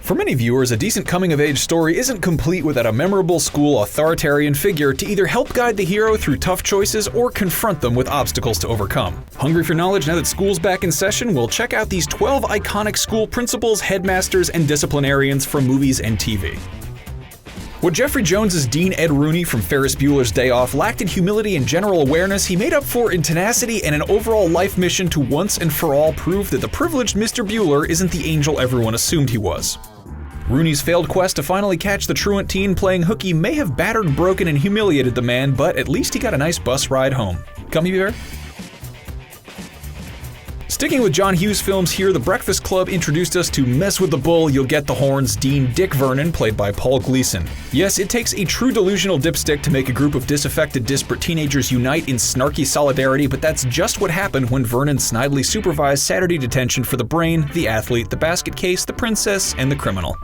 For many viewers, a decent coming-of-age story isn't complete without a memorable school authoritarian figure to either help guide the hero through tough choices or confront them with obstacles to overcome. Hungry for knowledge now that school's back in session? We'll check out these 12 iconic school principals, headmasters, and disciplinarians from movies and TV. What Jeffrey Jones's Dean Ed Rooney from Ferris Bueller's Day Off lacked in humility and general awareness, he made up for in tenacity and an overall life mission to once and for all prove that the privileged Mr. Bueller isn't the angel everyone assumed he was. Rooney's failed quest to finally catch the truant teen playing hooky may have battered, broken, and humiliated the man, but at least he got a nice bus ride home. Gummy bear? Sticking with John Hughes films here, The Breakfast Club introduced us to Mess with the Bull, You'll Get the Horns Dean Dick Vernon, played by Paul Gleason. Yes, it takes a true delusional dipstick to make a group of disaffected, disparate teenagers unite in snarky solidarity, but that's just what happened when Vernon snidely supervised Saturday detention for the brain, the athlete, the basket case, the princess, and the criminal.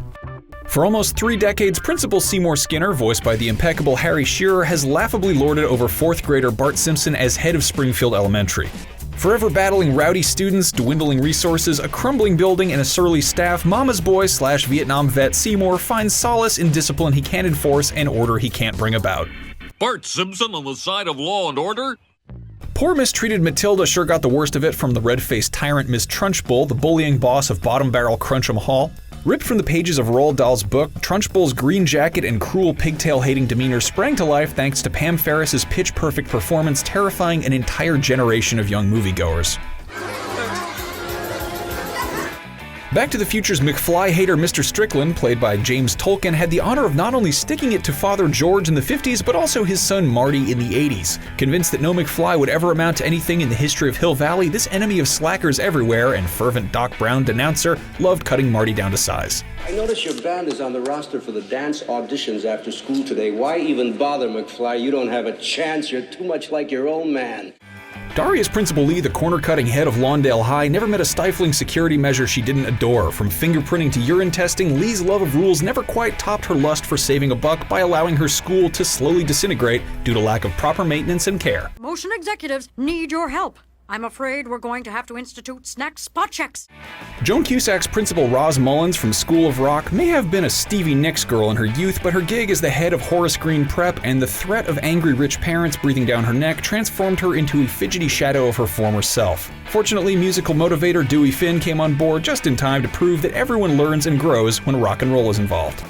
For almost 3 decades, Principal Seymour Skinner, voiced by the impeccable Harry Shearer, has laughably lorded over 4th grader Bart Simpson as head of Springfield Elementary. Forever battling rowdy students, dwindling resources, a crumbling building, and a surly staff, Mama's boy / Vietnam vet Seymour finds solace in discipline he can't enforce and order he can't bring about. Bart Simpson on the side of law and order? Poor mistreated Matilda sure got the worst of it from the red-faced tyrant Miss Trunchbull, the bullying boss of Bottom Barrel Crunch'em Hall. Ripped from the pages of Roald Dahl's book, Trunchbull's green jacket and cruel pigtail-hating demeanor sprang to life thanks to Pam Ferris's pitch-perfect performance, terrifying an entire generation of young moviegoers. Back to the Future's McFly-hater Mr. Strickland, played by James Tolkien, had the honor of not only sticking it to Father George in the 50s, but also his son Marty in the 80s. Convinced that no McFly would ever amount to anything in the history of Hill Valley, this enemy of slackers everywhere and fervent Doc Brown denouncer loved cutting Marty down to size. I notice your band is on the roster for the dance auditions after school today. Why even bother, McFly? You don't have a chance. You're too much like your own man. Daria's Principal Lee, the corner-cutting head of Lawndale High, never met a stifling security measure she didn't adore. From fingerprinting to urine testing, Lee's love of rules never quite topped her lust for saving a buck by allowing her school to slowly disintegrate due to lack of proper maintenance and care. Motion executives need your help. I'm afraid we're going to have to institute snack spot checks. Joan Cusack's Principal Roz Mullins from School of Rock may have been a Stevie Nicks girl in her youth, but her gig as the head of Horace Green Prep and the threat of angry rich parents breathing down her neck transformed her into a fidgety shadow of her former self. Fortunately, musical motivator Dewey Finn came on board just in time to prove that everyone learns and grows when rock and roll is involved.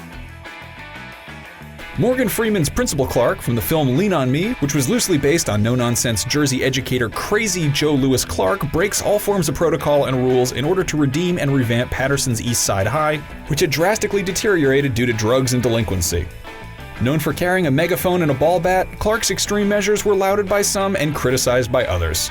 Morgan Freeman's Principal Clark from the film Lean on Me, which was loosely based on no-nonsense Jersey educator crazy Joe Louis Clark, breaks all forms of protocol and rules in order to redeem and revamp Patterson's East Side High, which had drastically deteriorated due to drugs and delinquency. Known for carrying a megaphone and a ball bat, Clark's extreme measures were lauded by some and criticized by others.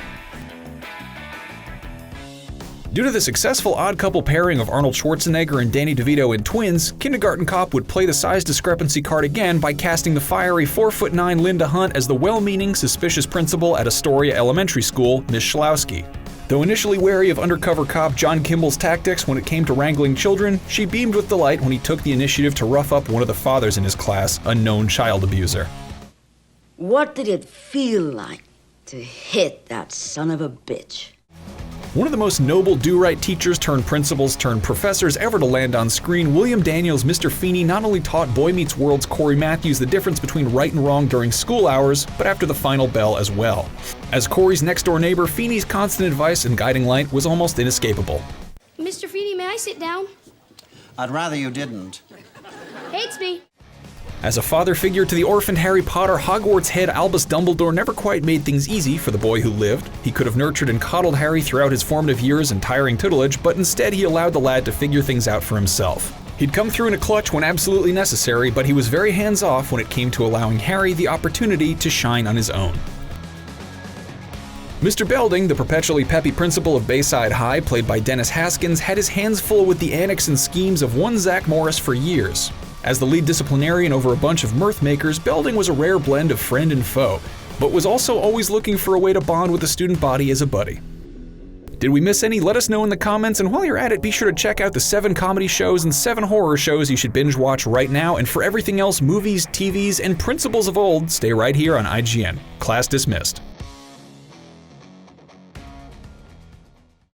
Due to the successful odd couple pairing of Arnold Schwarzenegger and Danny DeVito in Twins, Kindergarten Cop would play the size discrepancy card again by casting the fiery 4'9" Linda Hunt as the well-meaning, suspicious principal at Astoria Elementary School, Miss SCHLOWSKI. Though initially wary of undercover cop John Kimball's tactics when it came to wrangling children, she beamed with delight when he took the initiative to rough up one of the fathers in his class, a known child abuser. What did it feel like to hit that son of a bitch? One of the most noble do-right teachers turned principals turned professors ever to land on screen, William Daniels' Mr. Feeney not only taught Boy Meets World's Corey Matthews the difference between right and wrong during school hours, but after the final bell as well. As Corey's next-door neighbor, Feeney's constant advice and guiding light was almost inescapable. Mr. Feeny, may I sit down? I'd rather you didn't. Hates me. As a father figure to the orphaned Harry Potter, Hogwarts head Albus Dumbledore never quite made things easy for the boy who lived. He could have nurtured and coddled Harry throughout his formative years and tiring tutelage, but instead he allowed the lad to figure things out for himself. He'd come through in a clutch when absolutely necessary, but he was very hands-off when it came to allowing Harry the opportunity to shine on his own. Mr. Belding, the perpetually peppy principal of Bayside High, played by Dennis Haskins, had his hands full with the antics and schemes of one Zach Morris for years. As the lead disciplinarian over a bunch of mirth makers, Belding was a rare blend of friend and foe, but was also always looking for a way to bond with the student body as a buddy. Did we miss any? Let us know in the comments, and while you're at it, be sure to check out the 7 comedy shows and 7 horror shows you should binge watch right now, and for everything else, movies, TVs, and principals of old, stay right here on IGN. Class dismissed.